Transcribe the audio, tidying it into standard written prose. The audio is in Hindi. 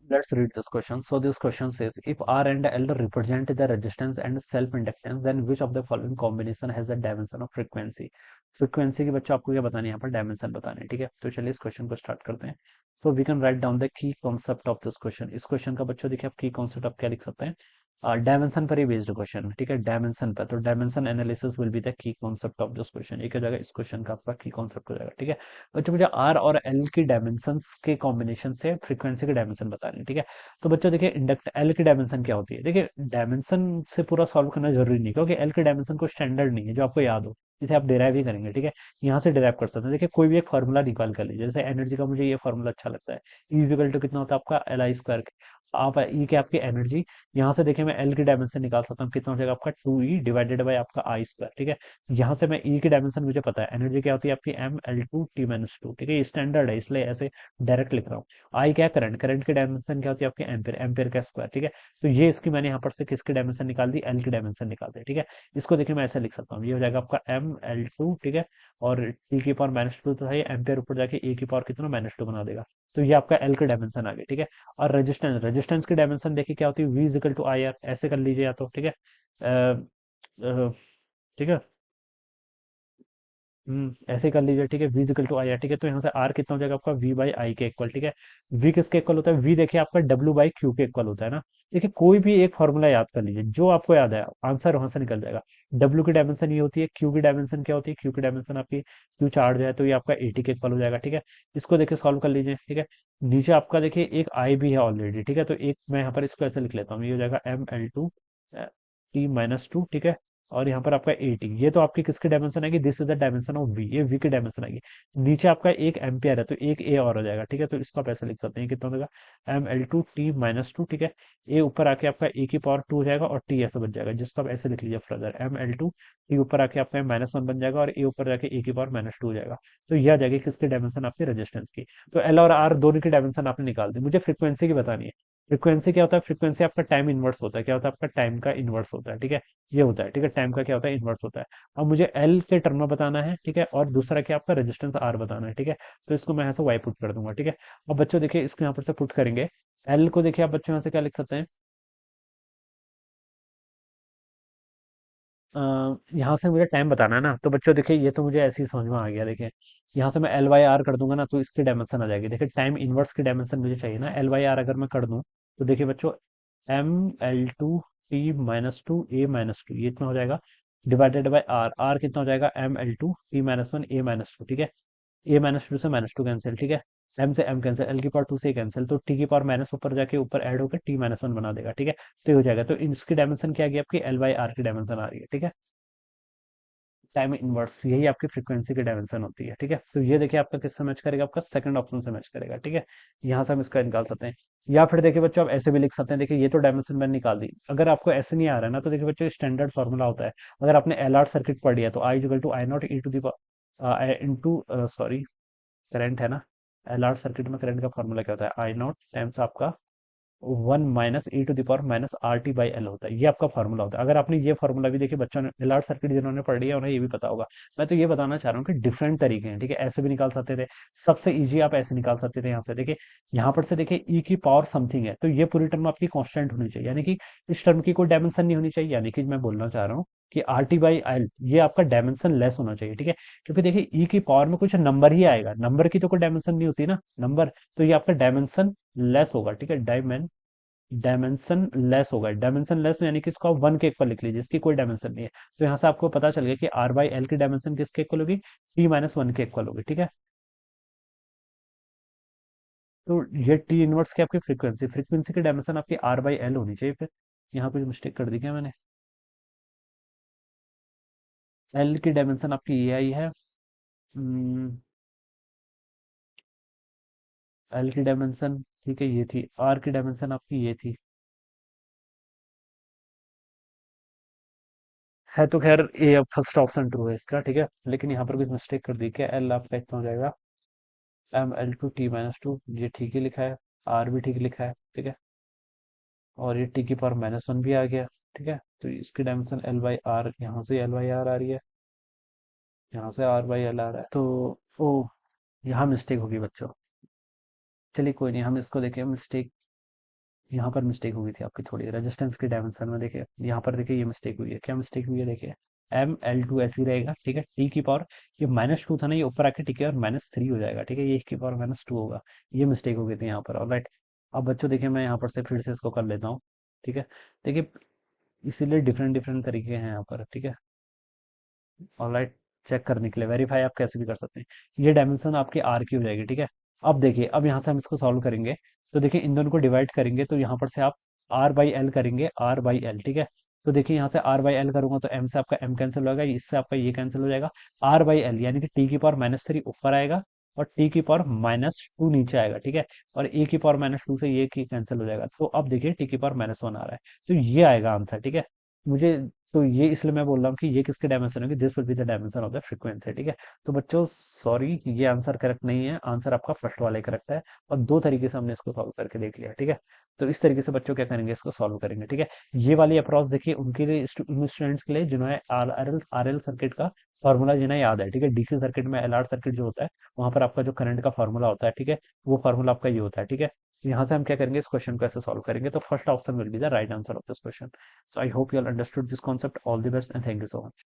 Let's read this question. So this question says, if R and L represent the resistance and self-inductance, then which of the following combination has a dimension of frequency? Frequency के बच्चों आपको क्या बताना है, यहाँ पर डायमेंशन बताना है, ठीक है। तो चलिए इस क्वेश्चन को स्टार्ट करते हैं। तो we can write down the key concept of this question. इस क्वेश्चन का बच्चों देखिए, आप की कॉन्सेप्ट आप क्या लिख सकते हैं, डायमेंशन पर ही बेस्ड क्वेश्चन, ठीक है, डायमेंशन पर। तो dimension analysis will be the key concept of this question. एक हो जाएगा इस क्वेश्चन का आपका की कॉन्सेप्ट हो जाएगा, ठीक है। बच्चों मुझे आर और एल की डायमेंशंस के कॉम्बिनेशन से फ्रीक्वेंसी की डायमेंशन बतानी है, ठीक है। तो बच्चों देखिए, इंडक्ट एल की डायमेंशन क्या होती है, देखिए डायमेंशन से पूरा सॉल्व करना जरूरी नहीं, क्योंकि एल की डायमेंशन को स्टैंडर्ड नहीं है जो आपको याद हो, इसे आप डिराइव ही करेंगे, ठीक है। यहाँ से डिराइव कर सकते हैं। देखिए कोई भी एक फार्मूला निकाल कर लीजिए, जैसे एनर्जी का मुझे ये फार्मूला अच्छा लगता है, ई इक्वल टू कितना होता है आपका एल आई स्क्वायर। आप ई के आपकी एनर्जी, यहाँ से देखिए मैं एल की डायमेंशन निकाल सकता हूँ, कितना हो जाएगा आपका 2E डिवाइडेड बाई आपका आई स्क्वायर, ठीक है। यहाँ से मैं ई की डायमेंशन मुझे पता है, एनर्जी क्या होती है आपकी M L2T-2, ठीक है, ये स्टैंडर्ड है इसलिए ऐसे डायरेक्ट लिख रहा हूँ। आई क्या, करंट, करंट की डायमेंशन क्या होती है आपकी एम्पेयर, एम्पेयर का स्क्वायर, ठीक है। तो ये इसकी मैंने यहाँ पर से किसकी डायमेंशन निकाल दी, एल की डायमेंशन निकाल दी, ठीक है। इसको देखिए मैं ऐसे लिख सकता हूँ, ये हो जाएगा आपका M L2, ठीक है। और टी की पावर -2 तो है, एम्पेयर ऊपर जाके ए की पावर कितना -2 बना देगा। तो ये आपका एल की डायमेंशन आ गई, ठीक है। और रेजिस्टेंस, रेजिस्टेंस की डायमेंशन देखिए क्या होती है, V equal to I R, ऐसे कर लीजिए या तो, ठीक है। ठीक है। ऐसे कर लीजिए, ठीक है, V equal to I R, ठीक है। तो यहाँ से R कितना हो जाएगा आपका V बाई आई के इक्वल, ठीक है। V किसके इक्वल होता है, V देखिए आपका W बाई क्यू के इक्वल होता है ना। देखिए कोई भी एक फॉर्मूला याद कर लीजिए, जो आपको याद है आंसर वहां से निकल जाएगा। W की डायमेंशन ये होती है, Q की डायमेंशन क्या होती है, Q की डायमेंशन आपकी Q चार्ज है, तो ये आपका 80 के इक्वल हो जाएगा, ठीक है। इसको देखिए सॉल्व कर लीजिए, ठीक है। नीचे आपका देखिए एक I भी है ऑलरेडी, ठीक है। तो एक मैं यहाँ पर इसको ऐसे लिख लेता हूँ, ये हो जाएगा ML2T-2, ठीक है। और यहाँ पर आपका 80, ये तो आपकी किसकी डायमेंशन आएगी, this is the dimension of V, ये वी की डायमेंशन आएगी। नीचे आपका एक एम्पियर है, तो एक ए और हो जाएगा, ठीक है। तो इसको आप ऐसे लिख सकते हैं, कितना होगा ML2T-2, ठीक है। ए ऊपर आके आपका ए की पावर 2 हो जाएगा और टी ऐसे बन जाएगा, जिसको आप ऐसे लिख लीजिए फर्दर, ML2 टी ऊपर आके आपका -1 बन जाएगा और ए ऊपर जाके ए की पावर -2 हो जाएगा। तो यह आ जाएगी किसकी डायमेंशन, आपकी रेजिस्टेंस की। तो एल और आर दोनों की डायमेंशन आपने निकाल दी, मुझे फ्रीक्वेंसी की बतानी है। फ्रीक्वेंसी क्या होता है, फ्रीक्वेंसी आपका टाइम इनवर्स होता है, क्या होता है आपका टाइम का इनवर्स होता है, ठीक है। ये होता है, ठीक है, टाइम का क्या होता है, इनवर्स होता है। अब मुझे एल के टर्म में बताना है, ठीक है, और दूसरा क्या आपका रेजिस्टेंस आर बताना है, ठीक है। तो इसको मैं यहाँ से वाई पुट कर दूंगा, ठीक है। अब बच्चों देखिए इसको यहाँ पर से पुट करेंगे, एल को देखिए आप बच्चों यहाँ से क्या लिख सकते हैं, यहाँ से मुझे टाइम बताना है ना, तो बच्चों देखिए ये तो मुझे ऐसे ही समझ में आ गया, देखिए यहाँ से मैं एल वाई आर कर दूंगा ना, तो इसकी डायमेंशन आ जाएगी। देखिए टाइम इनवर्स की डायमेंशन मुझे चाहिए ना, एल वाई आर अगर मैं कर दूं, तो देखिए बच्चों ML2T-2 A-2, ये इतना हो जाएगा, डिवाइडेड बाय आर, आर कितना हो जाएगा ML2T-1 A-2, ठीक है। A-2 से -2 कैंसिल, ठीक है। एम से एम कैंसिल, एल की पावर 2 से कैंसिल, तो टी की पावर माइनस ऊपर जाके ऊपर ऐड होकर T-1 बना देगा, ठीक है। तो ये हो जाएगा, तो इसकी डायमेंशन क्या आ गई आपकी, एल बाई आर की डायमेंशन आ रही है, ठीक है। टाइम इनवर्स, यही आपकी फ्रीक्वेंसी की डायमेंशन होती है, ठीक है। तो ये देखिए आपका किससे मैच करेगा, आपका सेकंड ऑप्शन से मैच करेगा, ठीक है। यहाँ से हम इसका निकाल सकते हैं। या फिर देखिए बच्चों आप ऐसे भी लिख सकते हैं, देखिए ये तो डायमेंशन मैंने निकाल दी, अगर आपको ऐसे नहीं आ रहा है ना, तो देखिए बच्चों स्टैंडर्ड फॉर्मूला होता है। अगर आपने एल आर सर्किट पढ़ी है, तो I equal to I naught E to the into, sorry, current है ना, एल आर सर्किट में करंट का फॉर्मूला क्या होता है, आई नॉट टाइम्स आपका 1 - e⁻rt/L होता है, ये आपका फॉर्मूला होता है। अगर आपने ये फॉर्मूला भी देखिए, बच्चों ने एलआर सर्किट जिन्होंने पढ़ी है उन्हें ये भी पता होगा। मैं तो ये बताना चाह रहा हूँ कि डिफरेंट तरीके हैं, ठीक है, ऐसे भी निकाल सकते थे, सबसे इजी आप ऐसे निकाल सकते थे। यहाँ से देखिए, यहाँ पर से देखिए ई की पावर समथिंग है, तो ये पूरी टर्म आपकी कांस्टेंट होनी चाहिए, यानी कि इस टर्म की कोई डायमेंशन नहीं होनी चाहिए, यानी कि मैं बोलना चाह रहा हूँ कि RT/L ये आपका डायमेंशन लेस होना चाहिए, ठीक है। क्योंकि देखिए ई की पावर में कुछ नंबर ही आएगा, नंबर की तो कोई डायमेंशन नहीं होती ना, नंबर, तो ये आपका डायमेंशन लेस होगा, ठीक है। डायमेंशन लेस होगा, डायमेंशन लेस यानी कि इसको आप 1 के इक्वल लिख लीजिए, इसकी कोई डायमेंशन नहीं है। तो यहाँ से आपको पता चल गया कि R/L की डायमेंशन किसके इक्वल होगी, T-1 के इक्वल होगी, ठीक है। तो ये टी इनवर्स की आपकी फ्रीक्वेंसी, फ्रीक्वेंसी की डायमेंशन आपकी R/L होनी चाहिए। फिर यहाँ कुछ मिस्टेक कर दी क्या मैंने, एल की डायमेंशन आपकी ये आई है, एल की डायमेंशन, ठीक है, ये थी। आर की डायमेंशन आपकी ये थी, है तो खैर ये फर्स्ट ऑप्शन ट्रू है इसका, ठीक है। लेकिन यहाँ पर कुछ मिस्टेक कर दी, क्या एल आपका इतना हो जाएगा ML2T-2, ये ठीक ही लिखा है, आर भी ठीक लिखा है, ठीक है। और ये टी की पावर -1 भी आ गया, ठीक है। तो इसकी डायमेंशन एल बाई आर, यहाँ से एल बाई आर आ रही है, यहाँ से R/L आ रहा है, तो ओ, यहाँ मिस्टेक होगी बच्चों। चलिए कोई नहीं, हम इसको देखें मिस्टेक, यहाँ पर मिस्टेक हुई थी आपकी थोड़ी, रेजिस्टेंस के डायमेंशन में देखिए, यहाँ पर देखिए ये मिस्टेक हुई है, क्या मिस्टेक हुई है देखिए, ML2 ऐसे ही रहेगा, ठीक है, टी की पावर, ये -2 था ना, ये ऊपर आके टी की पावर -3 हो जाएगा, ठीक है, ये e की पावर -2 होगा, ये मिस्टेक हो गई थी यहाँ पर, ऑलराइट। अब बच्चों देखिए मैं यहाँ पर से फिर से इसको कर लेता हूँ, ठीक है, देखिए इसीलिए डिफरेंट डिफरेंट तरीके हैं यहाँ पर, ठीक है, ऑलराइट, चेक करने के लिए वेरीफाई आप कैसे भी कर सकते हैं, ये डायमेंशन आपकी आर की हो जाएगी, ठीक है। अब देखिए, अब यहाँ से हम इसको सॉल्व करेंगे, तो देखिए इन दोनों को डिवाइड करेंगे, तो यहाँ पर से आप R/L करेंगे, R/L, ठीक है। तो देखिए यहाँ से R/L करूंगा तो M से आपका M कैंसिल हो जाएगा, इससे आपका ये कैंसिल हो जाएगा, R/L यानी कि टी की पावर -3 ऊपर आएगा और टी की पावर -2 नीचे आएगा, ठीक है, और ए की पावर -2 से ये की कैंसिल हो जाएगा, तो अब देखिए टी की पावर -1 आ रहा है, तो ये आएगा आंसर, ठीक है। मुझे तो ये इसलिए मैं बोल रहा हूँ कि ये किसके डायमेंशन होगी, this will be the dimension of the frequency, ठीक है। तो बच्चों सॉरी, ये आंसर करेक्ट नहीं है, आंसर आपका फर्स्ट वाला ही करेक्ट है, और दो तरीके से हमने इसको सॉल्व करके देख लिया, ठीक है। तो इस तरीके से बच्चों क्या करेंगे, इसको सॉल्व करेंगे, ठीक है। ये वाली अप्रोच देखिए उनके लिए, उन स्टूडेंट्स के लिए जिन्होंने आर एल सर्किट का फॉर्मूला जिन्हें याद है, ठीक है, डीसी सर्किट में एल आर सर्किट जो होता है, वहां पर आपका जो करंट का फॉर्मूला होता है, ठीक है, वो फॉर्मूला आपका ये होता है, ठीक है। तो यहाँ से हम क्या करेंगे, इस क्वेश्चन को ऐसे सॉल्व करेंगे, तो first option will be the right answer of this question. So I hope you all understood this concept. All the best and thank you so much.